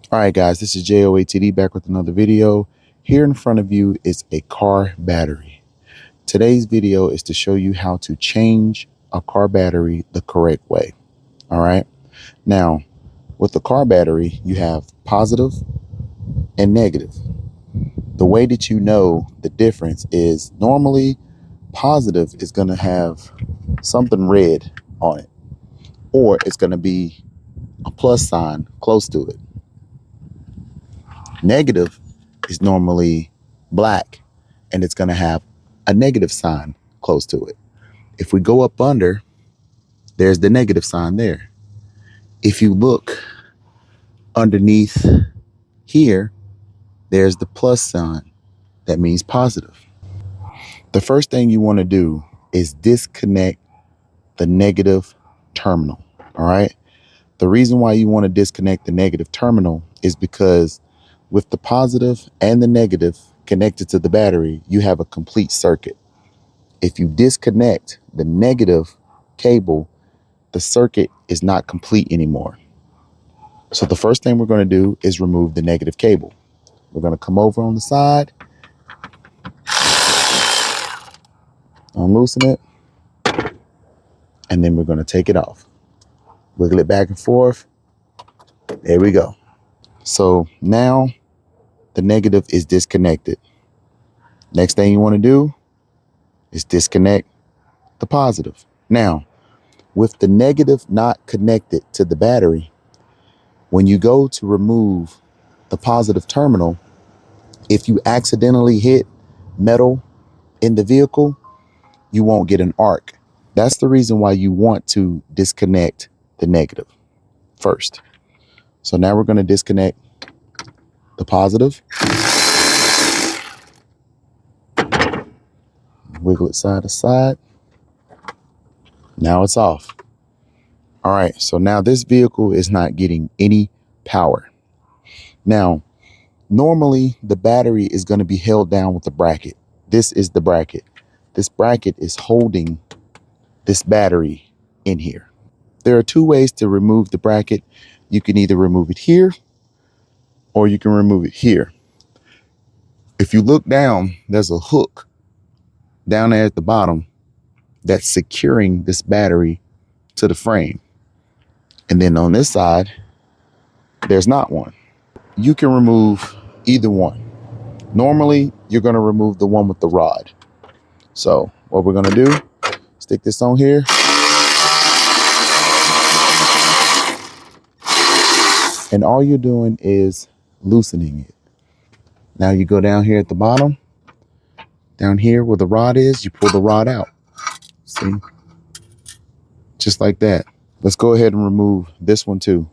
All right, guys, this is JOATD back with another video. Here in front of you is a car battery. Today's video is to show you how to change a car battery the correct way. All right. Now, with the car battery, you have positive and negative. The way that you know the difference is normally positive is going to have something red on it, or it's going to be a plus sign close to it. Negative is normally black and it's going to have a negative sign close to it. If we go up under, there's the negative sign there. If you look underneath here, there's the plus sign. That means positive. The first thing you want to do is disconnect the negative terminal. All right. The reason why you want to disconnect the negative terminal is because with the positive and the negative connected to the battery, you have a complete circuit. If you disconnect the negative cable, the circuit is not complete anymore. So the first thing we're going to do is remove the negative cable. We're going to come over on the side, unloosen it, and then we're going to take it off. Wiggle it back and forth. There we go. So now the negative is disconnected. Next thing you want to do is disconnect the positive. Now, with the negative not connected to the battery, when you go to remove the positive terminal, if you accidentally hit metal in the vehicle, you won't get an arc. That's the reason why you want to disconnect the negative first. So now we're going to disconnect the positive. Wiggle it side to side. Now it's off. All right, so now this vehicle is not getting any power. Now, normally the battery is going to be held down with a bracket. This is the bracket. This bracket is holding this battery in here. There are two ways to remove the bracket. You can either remove it here or you can remove it here. If you look down, there's a hook down there at the bottom that's securing this battery to the frame. And then on this side, there's not one. You can remove either one. Normally, you're going to remove the one with the rod. So what we're going to do, stick this on here. And all you're doing is loosening it. Now you go down here at the bottom, down here where the rod is, you pull the rod out. See? Just like that. Let's go ahead and remove this one too.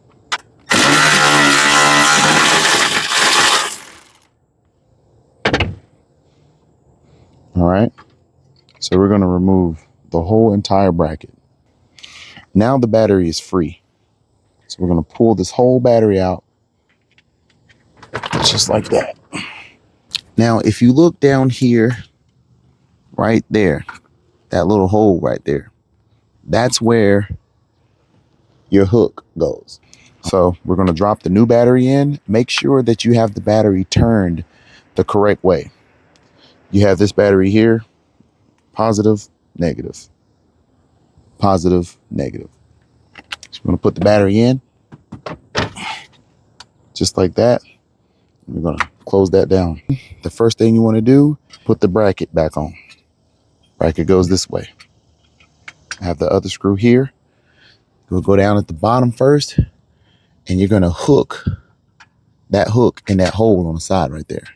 All right. So we're going to remove the whole entire bracket. Now the battery is free. So we're going to pull this whole battery out just like that. Now, if you look down here, right there, that little hole right there, that's where your hook goes. So we're going to drop the new battery in. Make sure that you have the battery turned the correct way. You have this battery here, positive, negative, positive, negative. So we're going to put the battery in just like that. We're going to close that down. The first thing you want to do, put the bracket back on. Bracket goes this way. I have the other screw here. We'll go down at the bottom first, and you're going to hook that hook in that hole on the side right there.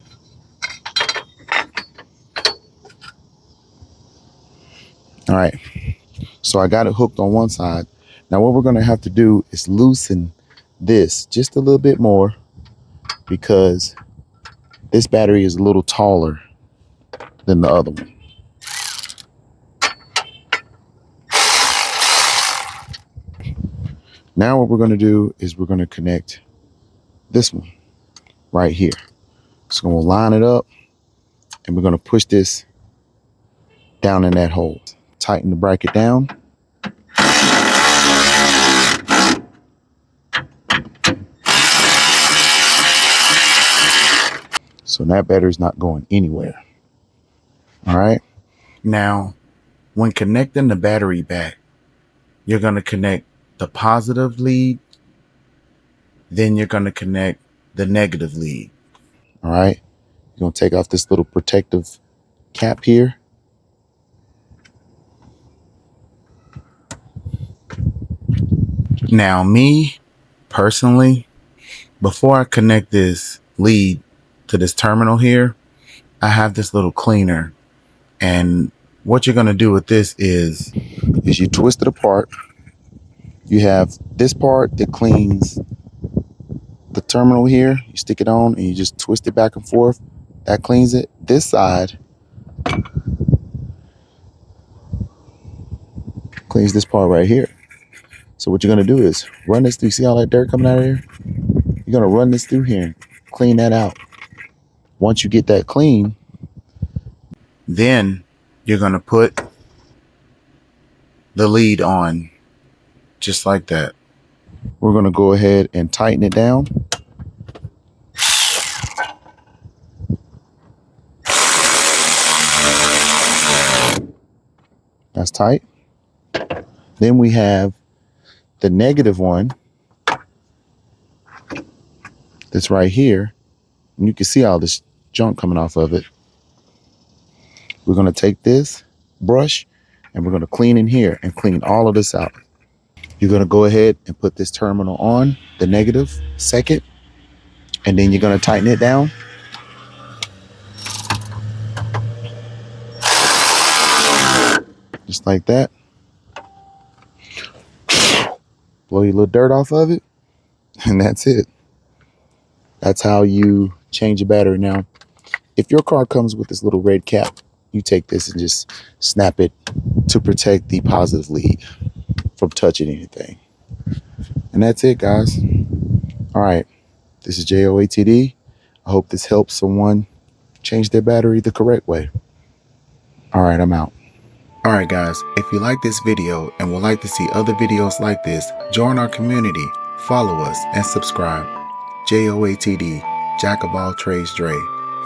All right. So I got it hooked on one side. Now what we're going to have to do is loosen this just a little bit more because this battery is a little taller than the other one. Now what we're going to do is we're going to connect this one right here. So we'll line it up and we're going to push this down in that hole. Tighten the bracket down. So that battery's not going anywhere. All right. Now, when connecting the battery back, you're going to connect the positive lead. Then you're going to connect the negative lead. All right. You're going to take off this little protective cap here. Now, me personally, before I connect this lead to this terminal here, I have this little cleaner. And what you're going to do with this is you twist it apart. You have this part that cleans the terminal here. You stick it on and you just twist it back and forth. That cleans it. This side cleans this part right here. So what you're going to do is run this through. See all that dirt coming out of here? You're going to run this through here and clean that out. Once you get that clean, then you're going to put the lead on just like that. We're going to go ahead and tighten it down. That's tight. Then we have the negative one that's right here. And you can see all this junk coming off of it. We're going to take this brush and we're going to clean in here and clean all of this out. You're going to go ahead and put this terminal on, the negative second, and then you're going to tighten it down. Just like that. Blow your little dirt off of it, and that's it. That's how you change a battery. Now, if your car comes with this little red cap, you take this and just snap it to protect the positive lead from touching anything. And that's it, guys. All right. This is JOATD. I hope this helps someone change their battery the correct way. All right, I'm out. All right, guys, if you like this video and would like to see other videos like this, join our community, follow us, and subscribe. JOATD, Jack of all trades Dre,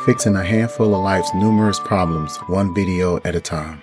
fixing a handful of life's numerous problems, one video at a time.